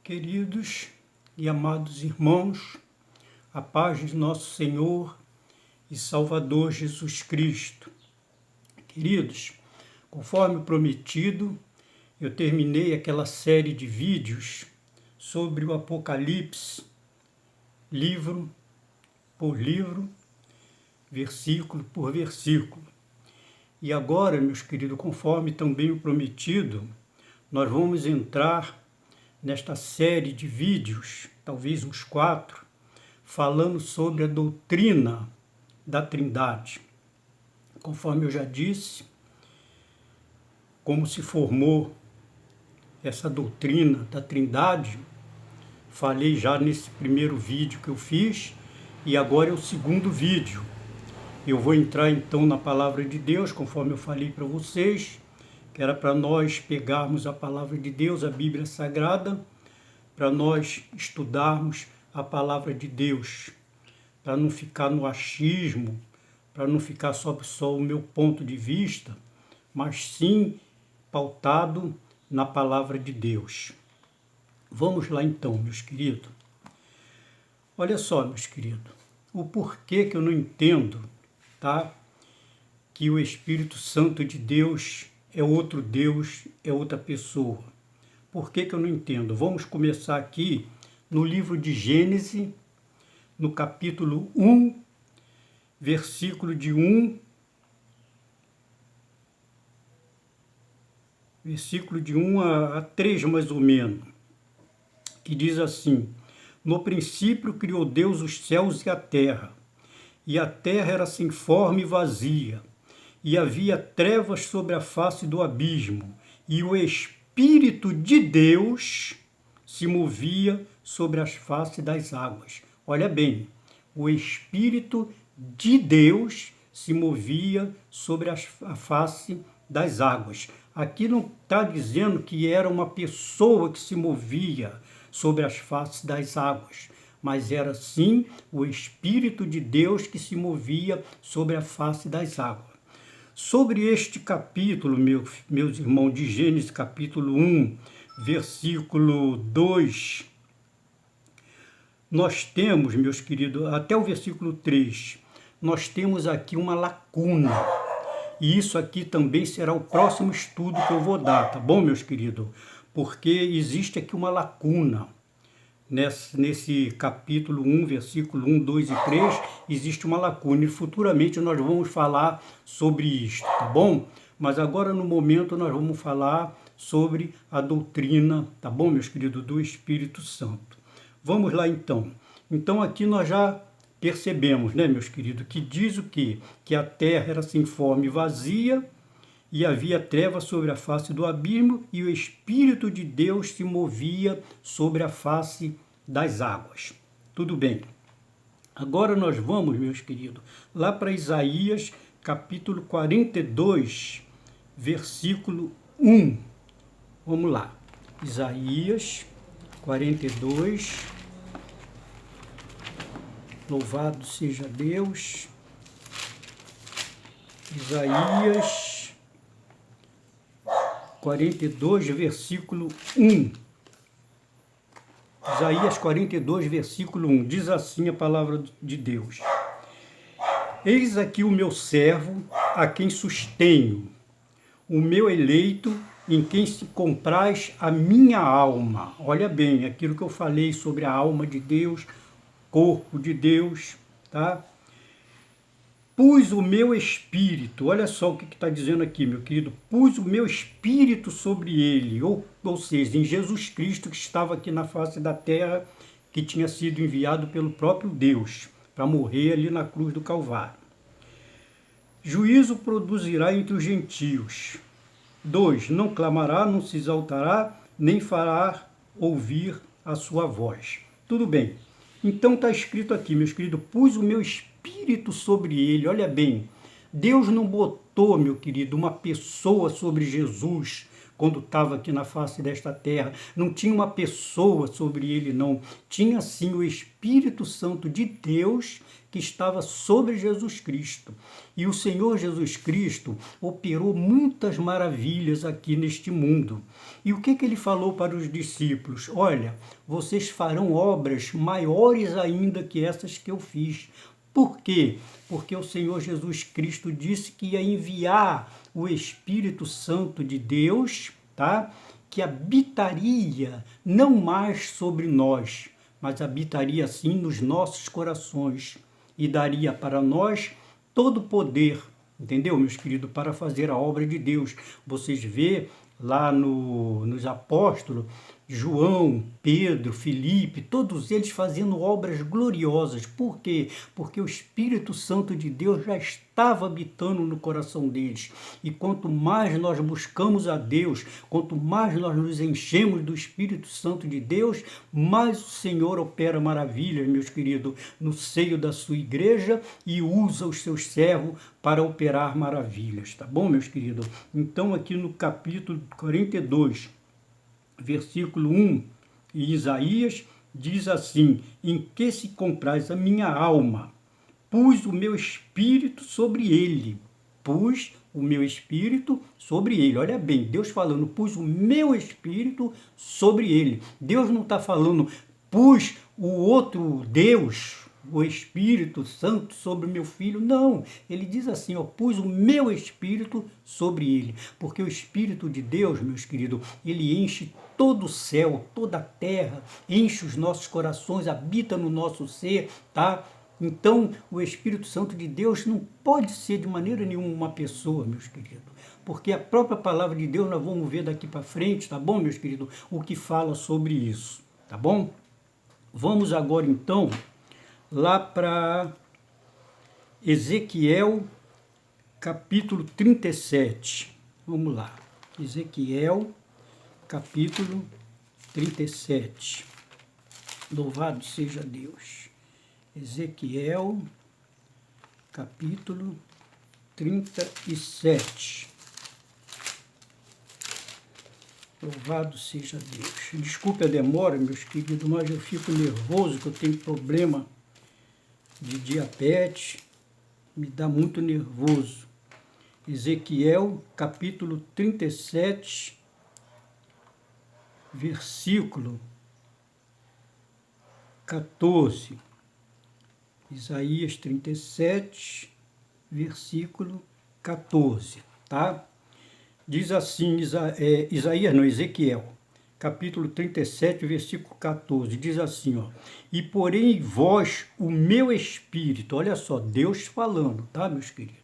Queridos e amados irmãos, a paz de nosso Senhor e Salvador Jesus Cristo. Queridos, conforme prometido, eu terminei aquela série de vídeos sobre o Apocalipse, livro por livro, versículo por versículo. E agora, meus queridos, conforme também o prometido, nós vamos entrar nesta série de vídeos, talvez uns 4, falando sobre a doutrina da Trindade. Conforme eu já disse, como se formou essa doutrina da Trindade, falei já nesse primeiro vídeo que eu fiz, e agora é o segundo vídeo. Eu vou entrar então na Palavra de Deus, conforme eu falei para vocês, que era para nós pegarmos a Palavra de Deus, a Bíblia Sagrada, para nós estudarmos a Palavra de Deus, para não ficar no achismo, para não ficar só o meu ponto de vista, mas sim pautado na Palavra de Deus. Vamos lá então, meus queridos. Olha só, meus queridos, o porquê que eu não entendo, tá? Que o Espírito Santo de Deus é outro Deus, é outra pessoa. Por que eu não entendo? Vamos começar aqui no livro de Gênesis, no capítulo 1, versículo de 1 a 3, mais ou menos, que diz assim: No princípio criou Deus os céus e a terra era sem forma e vazia, e havia trevas sobre a face do abismo, e o Espírito de Deus se movia sobre as faces das águas. Olha bem, o Espírito de Deus se movia sobre a face das águas. Aqui não está dizendo que era uma pessoa que se movia sobre as faces das águas, mas era sim o Espírito de Deus que se movia sobre a face das águas. Sobre este capítulo, meus irmãos, de Gênesis capítulo 1, versículo 2, nós temos, meus queridos, até o versículo 3, nós temos aqui uma lacuna. E isso aqui também será o próximo estudo que eu vou dar, tá bom, meus queridos? Porque existe aqui uma lacuna. Nesse capítulo 1, versículo 1, 2 e 3, existe uma lacuna, e futuramente nós vamos falar sobre isto, tá bom? Mas agora, no momento, nós vamos falar sobre a doutrina, tá bom, meus queridos, do Espírito Santo. Vamos lá, então. Então, aqui nós já percebemos, né, meus queridos, que diz o quê? Que a terra era sem forma e vazia, e havia trevas sobre a face do abismo, e o Espírito de Deus se movia sobre a face das águas. Tudo bem. Agora nós vamos, meus queridos, lá para Isaías, capítulo 42, versículo 1. Vamos lá. Isaías 42. Louvado seja Deus. Isaías 42, versículo 1. Isaías 42, versículo 1. Diz assim a palavra de Deus: Eis aqui o meu servo, a quem sustenho, o meu eleito, em quem se compraz a minha alma. Olha bem, aquilo que eu falei sobre a alma de Deus, corpo de Deus, tá? Pus o meu espírito, olha só o que está dizendo aqui, meu querido, pus o meu espírito sobre ele, ou seja, em Jesus Cristo, que estava aqui na face da terra, que tinha sido enviado pelo próprio Deus, para morrer ali na cruz do Calvário. Juízo produzirá entre os gentios. 2, não clamará, não se exaltará, nem fará ouvir a sua voz. Tudo bem. Então está escrito aqui, meus queridos, pus o meu espírito sobre ele. Olha bem, Deus não botou, meu querido, uma pessoa sobre Jesus, quando estava aqui na face desta terra. Não tinha uma pessoa sobre ele, não. Tinha sim o Espírito Santo de Deus que estava sobre Jesus Cristo. E o Senhor Jesus Cristo operou muitas maravilhas aqui neste mundo. E o que ele falou para os discípulos? Olha, vocês farão obras maiores ainda que essas que eu fiz. Por quê? Porque o Senhor Jesus Cristo disse que ia enviar o Espírito Santo de Deus, tá? Que habitaria não mais sobre nós, mas habitaria sim nos nossos corações e daria para nós todo o poder, entendeu, meus queridos, para fazer a obra de Deus. Vocês vê lá nos apóstolos, João, Pedro, Filipe, todos eles fazendo obras gloriosas. Por quê? Porque o Espírito Santo de Deus já estava habitando no coração deles. E quanto mais nós buscamos a Deus, quanto mais nós nos enchemos do Espírito Santo de Deus, mais o Senhor opera maravilhas, meus queridos, no seio da sua igreja e usa os seus servos para operar maravilhas, tá bom, meus queridos? Então, aqui no capítulo 42, versículo 1, em Isaías, diz assim: em que se compraz a minha alma? Pus o meu espírito sobre ele. Pus o meu espírito sobre ele. Olha bem, Deus falando, pus o meu espírito sobre ele. Deus não está falando, pus o outro Deus, o Espírito Santo sobre o meu filho. Não, ele diz assim, ó, pus o meu Espírito sobre ele. Porque o Espírito de Deus, meus queridos, ele enche todo o céu, toda a terra, enche os nossos corações, habita no nosso ser, tá? Então, o Espírito Santo de Deus não pode ser de maneira nenhuma uma pessoa, meus queridos. Porque a própria palavra de Deus, nós vamos ver daqui para frente, tá bom, meus queridos, o que fala sobre isso, tá bom? Vamos agora, então, lá para Ezequiel, capítulo 37. Vamos lá. Ezequiel, capítulo 37. Louvado seja Deus. Ezequiel, capítulo 37. Louvado seja Deus. Desculpe a demora, meus queridos, mas eu fico nervoso, que eu tenho problema de diabetes, me dá muito nervoso. Ezequiel, capítulo 37, versículo 14. Isaías 37, versículo 14, tá? Diz assim, Ezequiel, capítulo 37, versículo 14, diz assim, ó, e porém em vós o meu espírito, olha só, Deus falando, tá, meus queridos?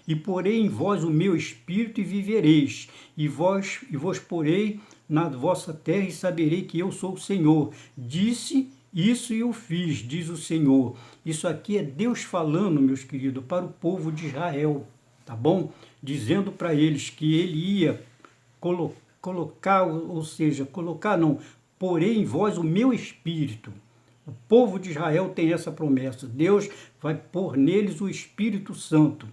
E porém em vós o meu espírito e vivereis, e vos porei na vossa terra e saberei que eu sou o Senhor. Disse isso e eu fiz, diz o Senhor. Isso aqui é Deus falando, meus queridos, para o povo de Israel, tá bom? Dizendo para eles que ele ia colocar, porém em vós o meu espírito. O povo de Israel tem essa promessa. Deus vai pôr neles o Espírito Santo.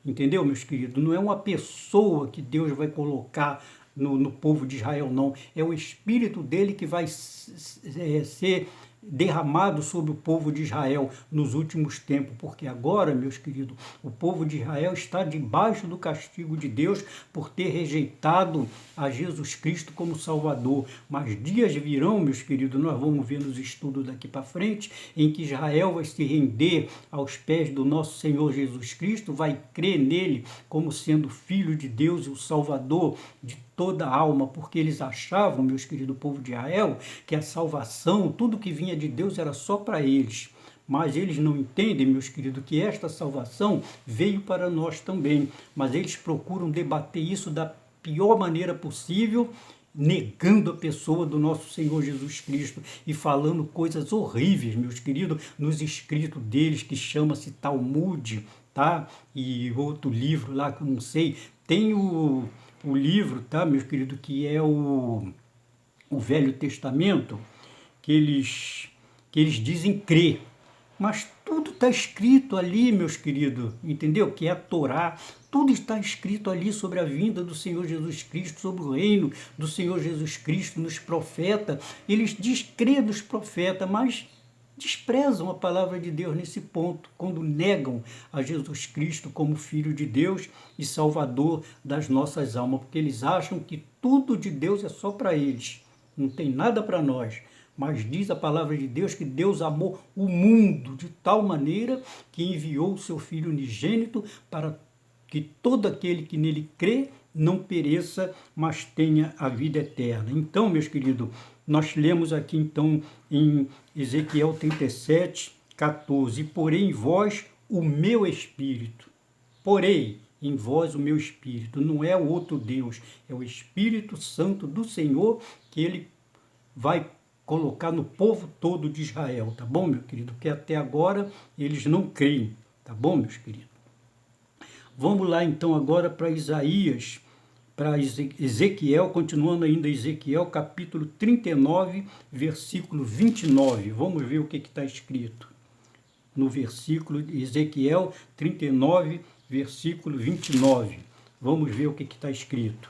Entendeu, meus queridos? Não é uma pessoa que Deus vai colocar no povo de Israel, não. É o Espírito dele que vai ser derramado sobre o povo de Israel nos últimos tempos, porque agora, meus queridos, o povo de Israel está debaixo do castigo de Deus por ter rejeitado a Jesus Cristo como Salvador. Mas dias virão, meus queridos, nós vamos ver nos estudos daqui para frente, em que Israel vai se render aos pés do nosso Senhor Jesus Cristo, vai crer nele como sendo Filho de Deus e o Salvador de toda a alma, porque eles achavam, meus queridos, povo de Israel, que a salvação, tudo que vinha de Deus era só para eles. Mas eles não entendem, meus queridos, que esta salvação veio para nós também. Mas eles procuram debater isso da pior maneira possível, negando a pessoa do nosso Senhor Jesus Cristo e falando coisas horríveis, meus queridos, nos escritos deles, que chama-se Talmud, tá? E outro livro lá que eu não sei. Tem o livro, tá, meus queridos, que é o Velho Testamento, que eles dizem crer, mas tudo está está escrito ali, meus queridos, entendeu? Que é a Torá. Tudo está escrito ali sobre a vinda do Senhor Jesus Cristo, sobre o reino do Senhor Jesus Cristo, nos profetas. Eles descrêem dos profetas, mas desprezam a palavra de Deus nesse ponto, quando negam a Jesus Cristo como Filho de Deus e Salvador das nossas almas, porque eles acham que tudo de Deus é só para eles, não tem nada para nós. Mas diz a palavra de Deus que Deus amou o mundo de tal maneira que enviou o seu Filho unigênito para que todo aquele que nele crê não pereça, mas tenha a vida eterna. Então, meus queridos, nós lemos aqui então em Ezequiel 37, 14, porém em vós o meu espírito, porém em vós o meu espírito, não é o outro Deus, é o Espírito Santo do Senhor que ele vai colocar no povo todo de Israel, tá bom, meu querido? Porque até agora eles não creem, tá bom, meus queridos? Vamos lá então agora para Isaías, para Ezequiel, continuando ainda Ezequiel, capítulo 39, versículo 29. Vamos ver o que está escrito no versículo Ezequiel 39, versículo 29. Vamos ver o que está escrito.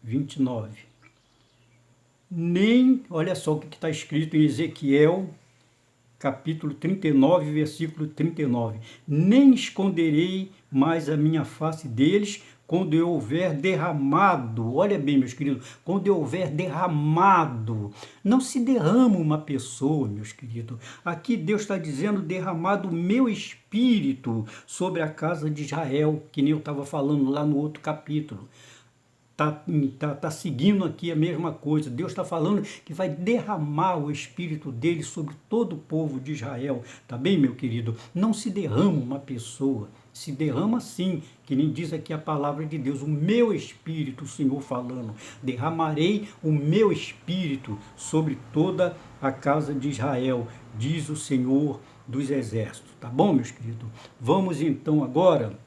29. Olha só o que está escrito em Ezequiel, capítulo 39, versículo 39. Nem esconderei mais a minha face deles quando eu houver derramado. Olha bem, meus queridos, quando eu houver derramado. Não se derrama uma pessoa, meus queridos. Aqui Deus está dizendo derramado o meu espírito sobre a casa de Israel, que nem eu estava falando lá no outro capítulo. Tá seguindo aqui a mesma coisa. Deus está falando que vai derramar o Espírito dele sobre todo o povo de Israel. Tá bem, meu querido? Não se derrama uma pessoa. Se derrama sim, que nem diz aqui a palavra de Deus. O meu Espírito, o Senhor falando. Derramarei o meu Espírito sobre toda a casa de Israel, diz o Senhor dos Exércitos. Tá bom, meus queridos? Vamos então agora...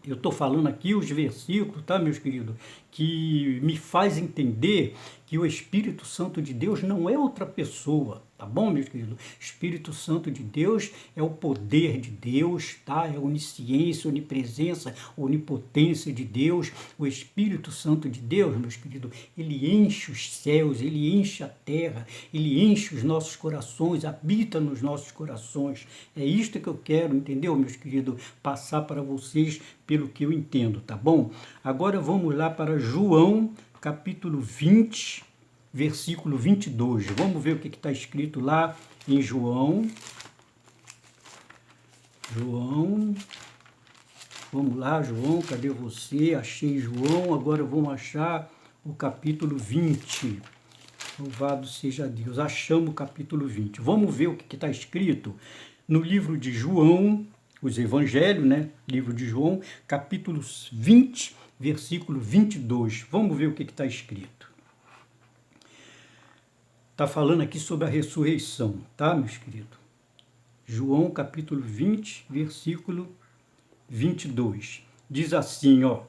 Eu estou falando aqui os versículos, tá, meus queridos, que me faz entender que o Espírito Santo de Deus não é outra pessoa, tá bom, meus queridos? Espírito Santo de Deus é o poder de Deus, tá? É a onisciência, onipresença, onipotência de Deus. O Espírito Santo de Deus, meus queridos, ele enche os céus, ele enche a terra, ele enche os nossos corações, habita nos nossos corações. É isto que eu quero, entendeu, meus queridos? Passar para vocês pelo que eu entendo, tá bom? Agora vamos lá para João, capítulo 20, versículo 22. Vamos ver o que está escrito lá em João. Vamos lá, João, cadê você? Achei João, agora vamos achar o capítulo 20. Louvado seja Deus. Achamos o capítulo 20. Vamos ver o que está escrito no livro de João, os evangelhos, né? Livro de João, capítulo 20, versículo 22. Vamos ver o que está escrito. Está falando aqui sobre a ressurreição, tá, meus queridos? João, capítulo 20, versículo 22. Diz assim, ó.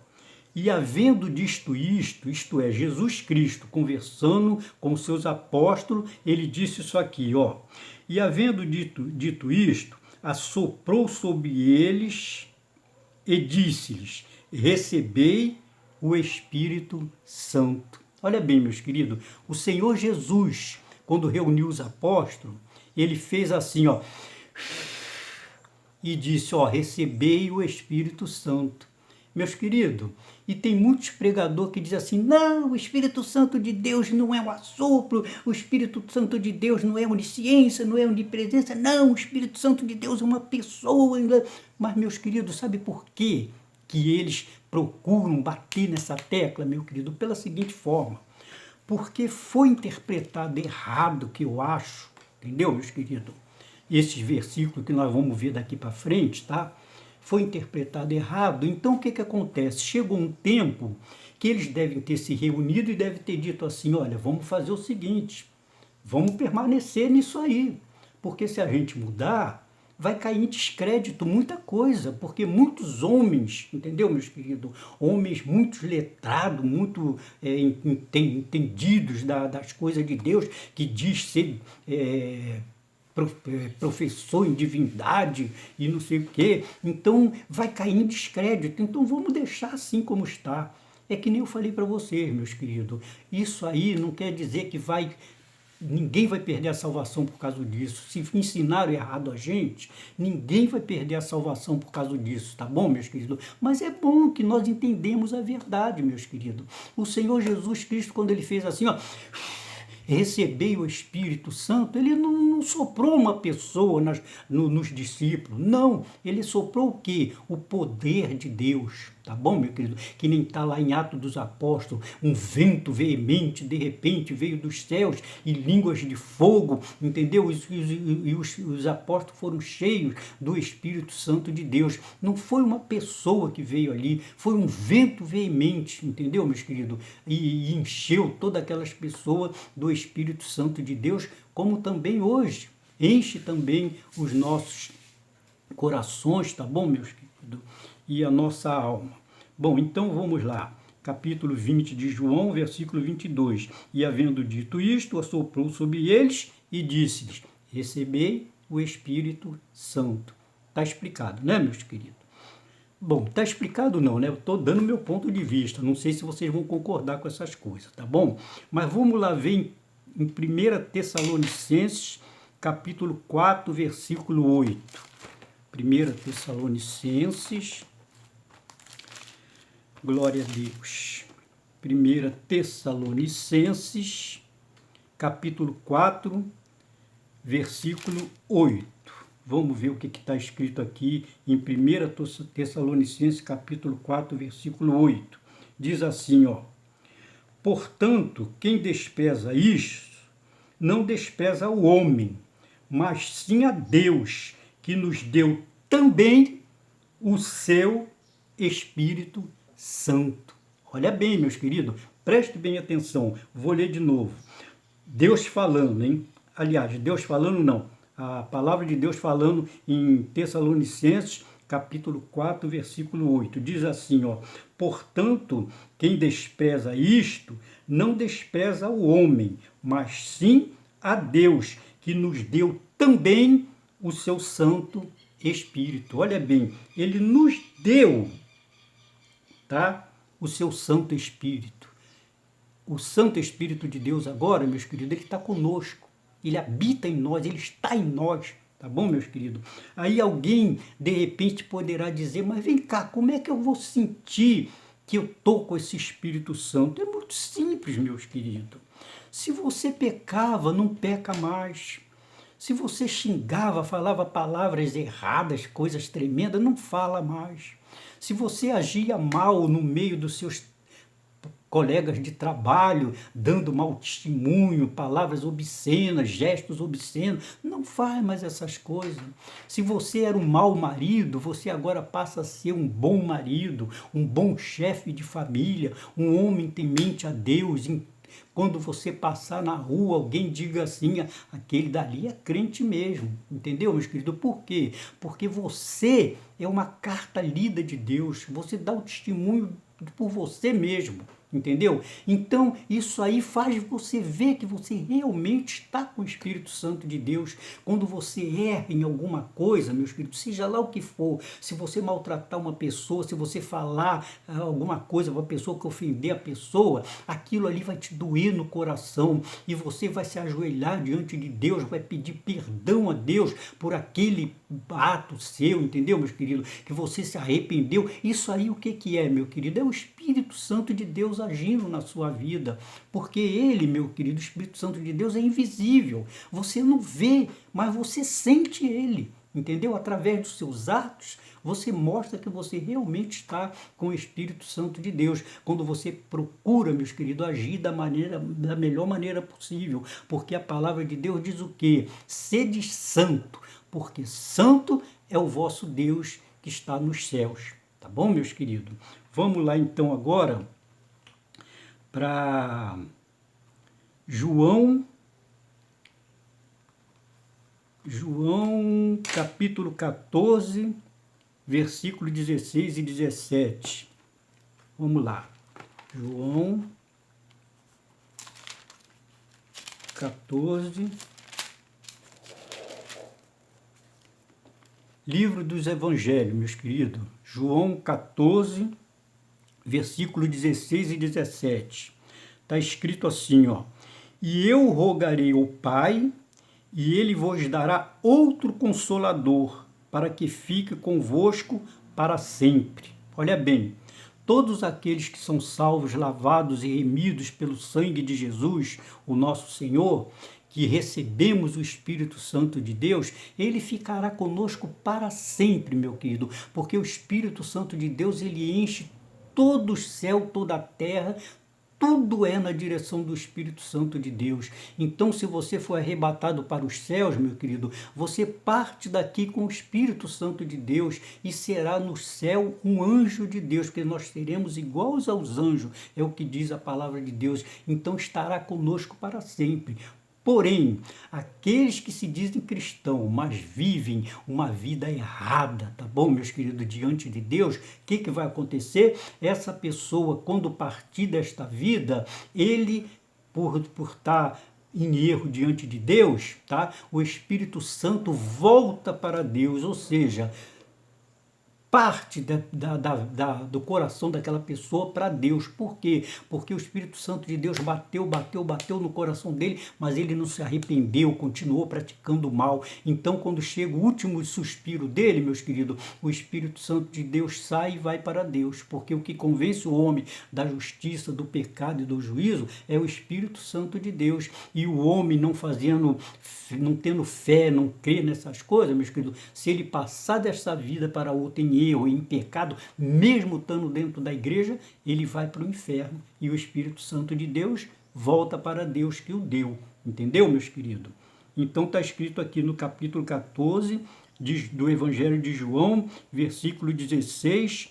E havendo dito isto é, Jesus Cristo conversando com os seus apóstolos, ele disse isso aqui, ó. E havendo dito isto, assoprou sobre eles e disse-lhes, recebei o Espírito Santo. Olha bem, meus queridos, o Senhor Jesus, quando reuniu os apóstolos, ele fez assim, ó, e disse, ó, recebei o Espírito Santo. Meus queridos, e tem muitos pregadores que dizem assim, não, o Espírito Santo de Deus não é um assopro, o Espírito Santo de Deus não é onisciência, não é onipresença, não, o Espírito Santo de Deus é uma pessoa. Mas, meus queridos, sabe por quê que eles procuram bater nessa tecla, meu querido? Pela seguinte forma, porque foi interpretado errado, que eu acho, entendeu, meus queridos? Esses versículos que nós vamos ver daqui para frente, tá? Foi interpretado errado, então o que acontece? Chegou um tempo que eles devem ter se reunido e devem ter dito assim, olha, vamos fazer o seguinte, vamos permanecer nisso aí, porque se a gente mudar, vai cair em descrédito muita coisa, porque muitos homens, entendeu, meus queridos? Homens muito letrados, muito entendidos das coisas de Deus, que diz ser... professor em divindade e não sei o quê. Então vai cair em descrédito. Então vamos deixar assim como está. É que nem eu falei para vocês, meus queridos. Isso aí não quer dizer que ninguém vai perder a salvação por causa disso. Se ensinaram errado a gente, ninguém vai perder a salvação por causa disso, tá bom, meus queridos? Mas é bom que nós entendemos a verdade, meus queridos. O Senhor Jesus Cristo, quando ele fez assim, ó, recebei o Espírito Santo, ele não soprou uma pessoa nos discípulos, não, ele soprou o quê? O poder de Deus, tá bom, meu querido? Que nem está lá em Atos dos Apóstolos, um vento veemente, de repente, veio dos céus e línguas de fogo, entendeu? E os apóstolos foram cheios do Espírito Santo de Deus. Não foi uma pessoa que veio ali, foi um vento veemente, entendeu, meus queridos? E encheu todas aquelas pessoas do Espírito Santo de Deus, como também hoje enche também os nossos corações, tá bom, meus queridos? E a nossa alma. Bom, então vamos lá. Capítulo 20 de João, versículo 22. E havendo dito isto, assoprou sobre eles e disse-lhes, recebei o Espírito Santo. Está explicado, né, meus queridos? Bom, está explicado não, né? Eu estou dando meu ponto de vista. Não sei se vocês vão concordar com essas coisas, tá bom? Mas vamos lá ver em 1 Tessalonicenses, capítulo 4, versículo 8. 1 Tessalonicenses, glória a Deus. 1 Tessalonicenses, capítulo 4, versículo 8. Vamos ver o que está escrito aqui em 1 Tessalonicenses, capítulo 4, versículo 8. Diz assim, ó, portanto, quem despreza isto, não despreza o homem, mas sim a Deus, que nos deu também o seu Espírito Santo. Olha bem, meus queridos, preste bem atenção, vou ler de novo. Deus falando, hein? Aliás, Deus falando não, a palavra de Deus falando em Tessalonicenses, capítulo 4, versículo 8, diz assim, ó, portanto, quem despreza isto, não despreza o homem, mas sim a Deus, que nos deu também o seu Santo Espírito. Olha bem, ele nos deu, tá? O seu Santo Espírito. O Santo Espírito de Deus agora, meus queridos, ele está conosco. Ele habita em nós, ele está em nós. Tá bom, meus queridos? Aí alguém, de repente, poderá dizer, mas vem cá, como é que eu vou sentir que eu estou com esse Espírito Santo? É muito simples, meus queridos. Se você pecava, não peca mais. Se você xingava, falava palavras erradas, coisas tremendas, não fala mais. Se você agia mal no meio dos seus colegas de trabalho, dando mau testemunho, palavras obscenas, gestos obscenos, não faz mais essas coisas. Se você era um mau marido, você agora passa a ser um bom marido, um bom chefe de família, um homem temente a Deus. Quando você passar na rua, alguém diga assim, aquele dali é crente mesmo, entendeu, meus queridos? Por quê? Porque você é uma carta lida de Deus, você dá o testemunho por você mesmo, entendeu? Então, isso aí faz você ver que você realmente está com o Espírito Santo de Deus. Quando você erra em alguma coisa, meus queridos, seja lá o que for, se você maltratar uma pessoa, se você falar alguma coisa para uma pessoa que ofender a pessoa, aquilo ali vai te doer no coração e você vai se ajoelhar diante de Deus, vai pedir perdão a Deus por aquele ato seu, entendeu, meus queridos? Que você se arrependeu. Isso aí o que é, meu querido? É o Espírito Santo de Deus agindo na sua vida, porque ele, meu querido, o Espírito Santo de Deus é invisível, você não vê, mas você sente ele, entendeu? Através dos seus atos, você mostra que você realmente está com o Espírito Santo de Deus, quando você procura, meus queridos, agir da melhor maneira possível, porque a palavra de Deus diz o quê? Sede santo, porque santo é o vosso Deus que está nos céus, tá bom, meus queridos? Vamos lá então agora para João capítulo 14, versículo 16 e 17. Vamos lá. João 14, Livro dos Evangelhos, meus queridos. João 14, versículo 16 e 17. Está escrito assim, ó. E eu rogarei ao Pai, e ele vos dará outro Consolador, para que fique convosco para sempre. Olha bem, todos aqueles que são salvos, lavados e remidos pelo sangue de Jesus, o nosso Senhor, que recebemos o Espírito Santo de Deus, ele ficará conosco para sempre, meu querido, porque o Espírito Santo de Deus, ele enche todo o céu, toda a terra, tudo é na direção do Espírito Santo de Deus. Então, se você for arrebatado para os céus, meu querido, você parte daqui com o Espírito Santo de Deus e será no céu um anjo de Deus, porque nós seremos iguais aos anjos, é o que diz a palavra de Deus. Então, estará conosco para sempre. Porém, aqueles que se dizem cristãos, mas vivem uma vida errada, tá bom, meus queridos, diante de Deus, o que vai acontecer? Essa pessoa, quando partir desta vida, ele, por estar em erro diante de Deus, tá? O Espírito Santo volta para Deus, ou seja, parte do coração daquela pessoa para Deus. Por quê? Porque o Espírito Santo de Deus bateu no coração dele, mas ele não se arrependeu, continuou praticando o mal. Então, quando chega o último suspiro dele, meus queridos, o Espírito Santo de Deus sai e vai para Deus, porque o que convence o homem da justiça, do pecado e do juízo é o Espírito Santo de Deus. E o homem não tendo fé, não crer nessas coisas, meus queridos, se ele passar dessa vida para outra em erro, em pecado, mesmo estando dentro da igreja, ele vai para o inferno e o Espírito Santo de Deus volta para Deus que o deu. Entendeu, meus queridos? Então está escrito aqui no capítulo 14 do Evangelho de João, versículo 16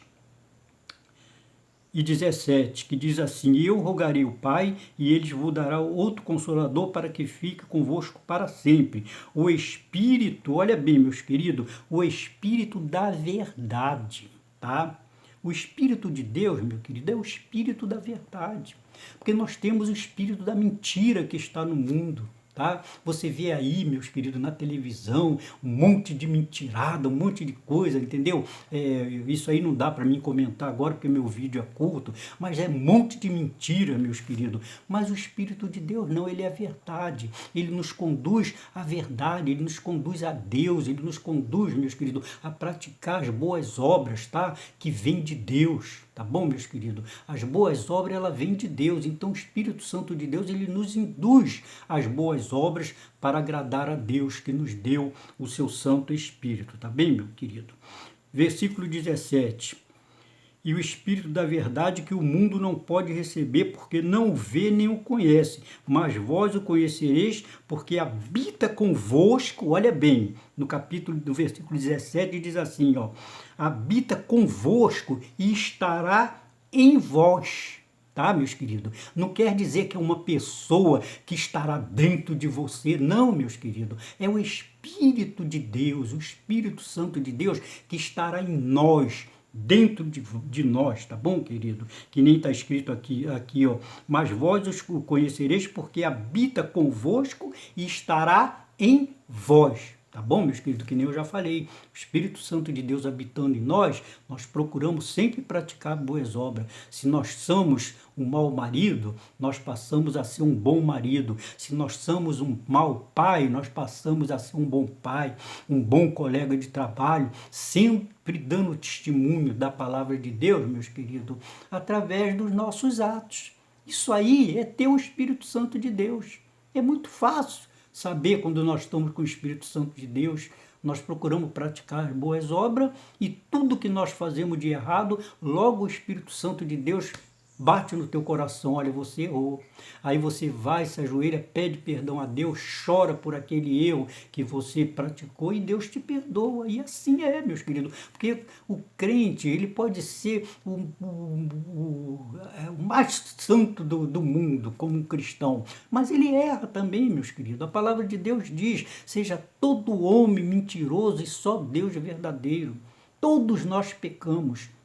e 17, que diz assim: eu rogarei o Pai, e ele vos dará outro Consolador para que fique convosco para sempre. O Espírito, olha bem, meus queridos, o Espírito da verdade, tá? O Espírito de Deus, meu querido, é o Espírito da verdade. Porque nós temos o Espírito da mentira que está no mundo. Tá? Você vê aí, meus queridos, na televisão, um monte de mentirada, um monte de coisa, entendeu? Isso aí não dá para mim comentar agora, porque meu vídeo é curto, mas é um monte de mentira, meus queridos. Mas o Espírito de Deus não, ele é a verdade. Ele nos conduz à verdade, ele nos conduz a Deus, ele nos conduz, meus queridos, a praticar as boas obras, tá? Que vêm de Deus. Tá bom, meus queridos? As boas obras, ela vem de Deus. Então, o Espírito Santo de Deus, ele nos induz às boas obras para agradar a Deus, que nos deu o seu Santo Espírito. Tá bem, meu querido? Versículo 17. E o Espírito da verdade que o mundo não pode receber, porque não o vê nem o conhece. Mas vós o conhecereis, porque habita convosco. Olha bem, no capítulo do versículo 17 diz assim, ó: habita convosco e estará em vós. Tá, meus queridos? Não quer dizer que é uma pessoa que estará dentro de você. Não, meus queridos. É o Espírito de Deus, o Espírito Santo de Deus que estará em nós, dentro de nós, tá bom, querido? Que nem está escrito aqui, ó. Mas vós o conhecereis, porque habita convosco e estará em vós. Tá bom, meus queridos? Que nem eu já falei. O Espírito Santo de Deus habitando em nós, nós procuramos sempre praticar boas obras. Se nós somos um mau marido, nós passamos a ser um bom marido. Se nós somos um mau pai, nós passamos a ser um bom pai, um bom colega de trabalho, sempre dando testemunho da palavra de Deus, meus queridos, através dos nossos atos. Isso aí é ter o Espírito Santo de Deus. É muito fácil saber quando nós estamos com o Espírito Santo de Deus. Nós procuramos praticar boas obras e tudo que nós fazemos de errado, logo o Espírito Santo de Deus bate no teu coração, olha, você errou. Aí você vai, se ajoelha, pede perdão a Deus, chora por aquele erro que você praticou e Deus te perdoa. E assim é, meus queridos. Porque o crente, ele pode ser o mais santo do mundo, como um cristão. Mas ele erra também, meus queridos. A palavra de Deus diz: seja todo homem mentiroso e só Deus é verdadeiro. Todos nós pecamos.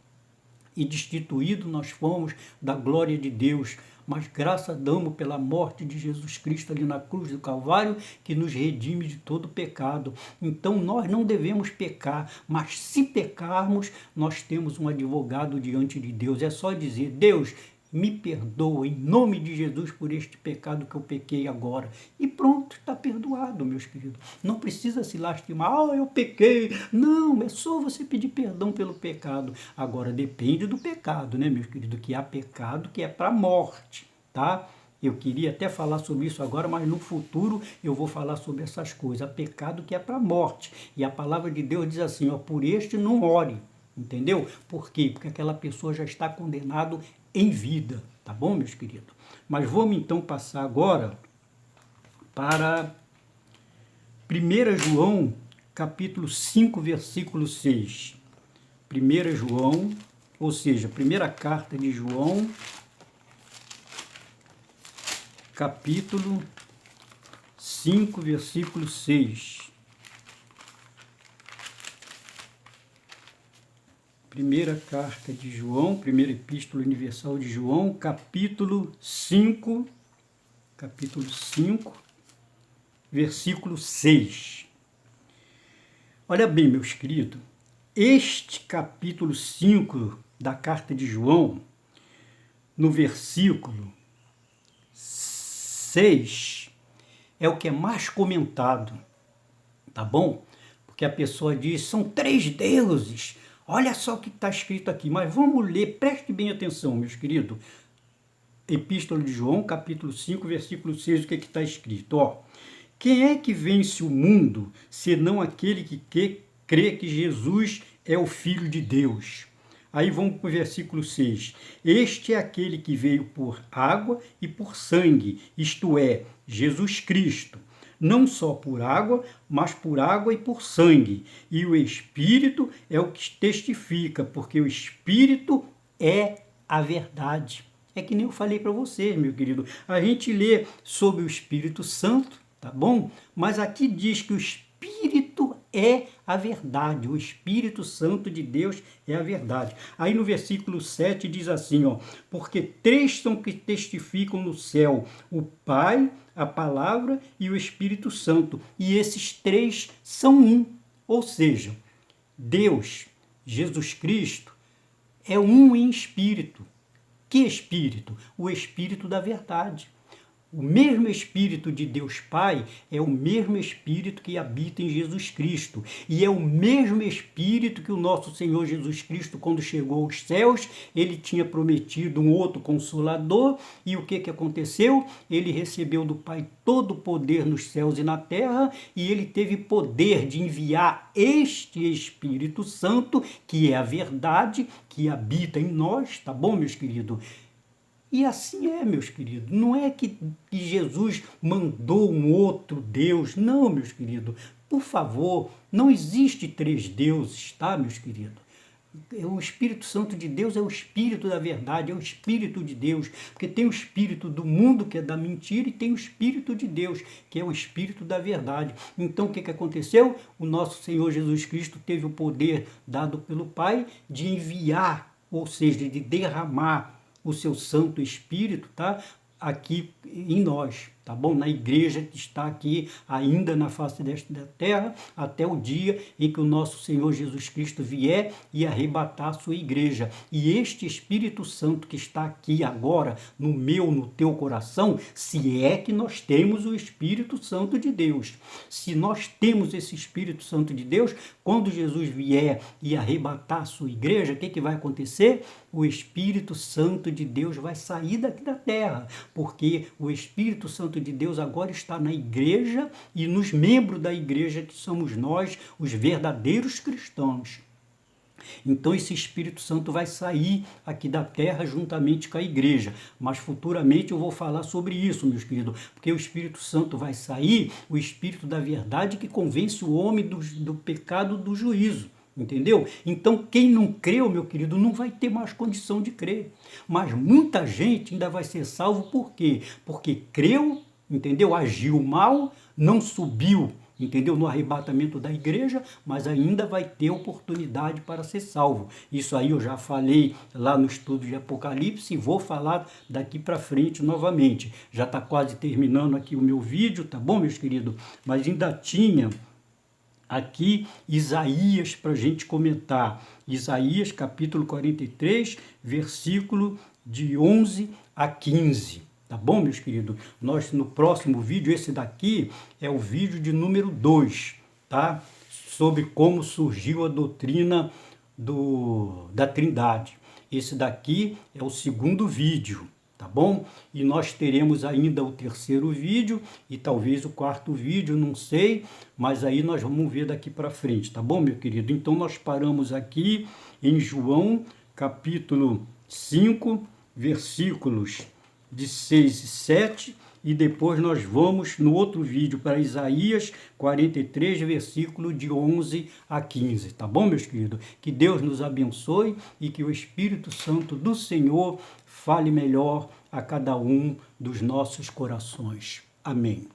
E destituídos nós fomos da glória de Deus, mas graças damos pela morte de Jesus Cristo ali na cruz do Calvário, que nos redime de todo pecado. Então nós não devemos pecar, mas se pecarmos, nós temos um advogado diante de Deus. É só dizer: Deus, me perdoa em nome de Jesus por este pecado que eu pequei agora. E pronto, está perdoado, meus queridos. Não precisa se lastimar: eu pequei. Não, é só você pedir perdão pelo pecado. Agora, depende do pecado, né, meus queridos? Que há pecado que é para a morte, tá? Eu queria até falar sobre isso agora, mas no futuro eu vou falar sobre essas coisas. Há pecado que é para a morte. E a palavra de Deus diz assim: por este não ore. Entendeu? Por quê? Porque aquela pessoa já está condenado em vida, tá bom, meus queridos? Mas vamos então passar agora para 1 João, capítulo 5, versículo 6. 1 João, ou seja, primeira carta de João, capítulo 5, versículo 6. Primeira carta de João, primeira epístola universal de João, capítulo 5, versículo 6. Olha bem, meus queridos, este capítulo 5 da carta de João, no versículo 6, é o que é mais comentado, tá bom? Porque a pessoa diz: são 3 deuses. Olha só o que está escrito aqui, mas vamos ler, preste bem atenção, meus queridos. Epístola de João, capítulo 5, versículo 6, o que está escrito? Quem é que vence o mundo, senão aquele que crê que Jesus é o Filho de Deus? Aí vamos para o versículo 6. Este é aquele que veio por água e por sangue, isto é, Jesus Cristo. Não só por água, mas por água e por sangue. E o Espírito é o que testifica, porque o Espírito é a verdade. É que nem eu falei para vocês, meu querido. A gente lê sobre o Espírito Santo, tá bom? Mas aqui diz que o Espírito é a verdade. O Espírito Santo de Deus é a verdade. Aí no versículo 7 diz assim, porque 3 são que testificam no céu: o Pai, a Palavra e o Espírito Santo. E esses 3 são um. Ou seja, Deus, Jesus Cristo, é um em espírito. Que espírito? O Espírito da verdade. O mesmo Espírito de Deus Pai é o mesmo Espírito que habita em Jesus Cristo. E é o mesmo Espírito que o nosso Senhor Jesus Cristo, quando chegou aos céus, ele tinha prometido um outro Consolador. E o que aconteceu? Ele recebeu do Pai todo o poder nos céus e na terra, e ele teve poder de enviar este Espírito Santo, que é a verdade, que habita em nós, tá bom, meus queridos? E assim é, meus queridos. Não é que Jesus mandou um outro Deus. Não, meus queridos. Por favor, não existe 3 deuses, tá, meus queridos? O Espírito Santo de Deus é o Espírito da verdade, é o Espírito de Deus. Porque tem o Espírito do mundo, que é da mentira, e tem o Espírito de Deus, que é o Espírito da verdade. Então, o que aconteceu? O nosso Senhor Jesus Cristo teve o poder dado pelo Pai de enviar, ou seja, de derramar o seu Santo Espírito, tá? Aqui em nós, tá bom? Na igreja que está aqui ainda na face desta terra, até o dia em que o nosso Senhor Jesus Cristo vier e arrebatar a sua igreja. E este Espírito Santo que está aqui agora, no meu, no teu coração, se é que nós temos o Espírito Santo de Deus. Se nós temos esse Espírito Santo de Deus, quando Jesus vier e arrebatar a sua igreja, o que vai acontecer? O Espírito Santo de Deus vai sair daqui da terra, porque o Espírito Santo de Deus agora está na igreja e nos membros da igreja, que somos nós, os verdadeiros cristãos. Então esse Espírito Santo vai sair aqui da terra juntamente com a igreja. Mas futuramente eu vou falar sobre isso, meus queridos. Porque o Espírito Santo vai sair, o Espírito da verdade, que convence o homem do pecado, do juízo. Entendeu? Então quem não creu, meu querido, não vai ter mais condição de crer. Mas muita gente ainda vai ser salvo. Por quê? Porque creu, entendeu? Agiu mal, não subiu entendeu? No arrebatamento da igreja, mas ainda vai ter oportunidade para ser salvo. Isso aí eu já falei lá no estudo de Apocalipse e vou falar daqui para frente novamente. Já está quase terminando aqui o meu vídeo, tá bom, meus queridos? Mas ainda tinha aqui Isaías para a gente comentar. Isaías capítulo 43, versículo de 11 a 15. Tá bom, meus queridos? Nós, no próximo vídeo, esse daqui é o vídeo de número 2, tá? Sobre como surgiu a doutrina da Trindade. Esse daqui é o segundo vídeo, tá bom? E nós teremos ainda o terceiro vídeo e talvez o quarto vídeo, não sei, mas aí nós vamos ver daqui para frente, tá bom, meu querido? Então nós paramos aqui em João, capítulo 5, versículos de 6 e 7, e depois nós vamos no outro vídeo para Isaías 43, versículo de 11 a 15, tá bom, meus queridos? Que Deus nos abençoe e que o Espírito Santo do Senhor fale melhor a cada um dos nossos corações. Amém.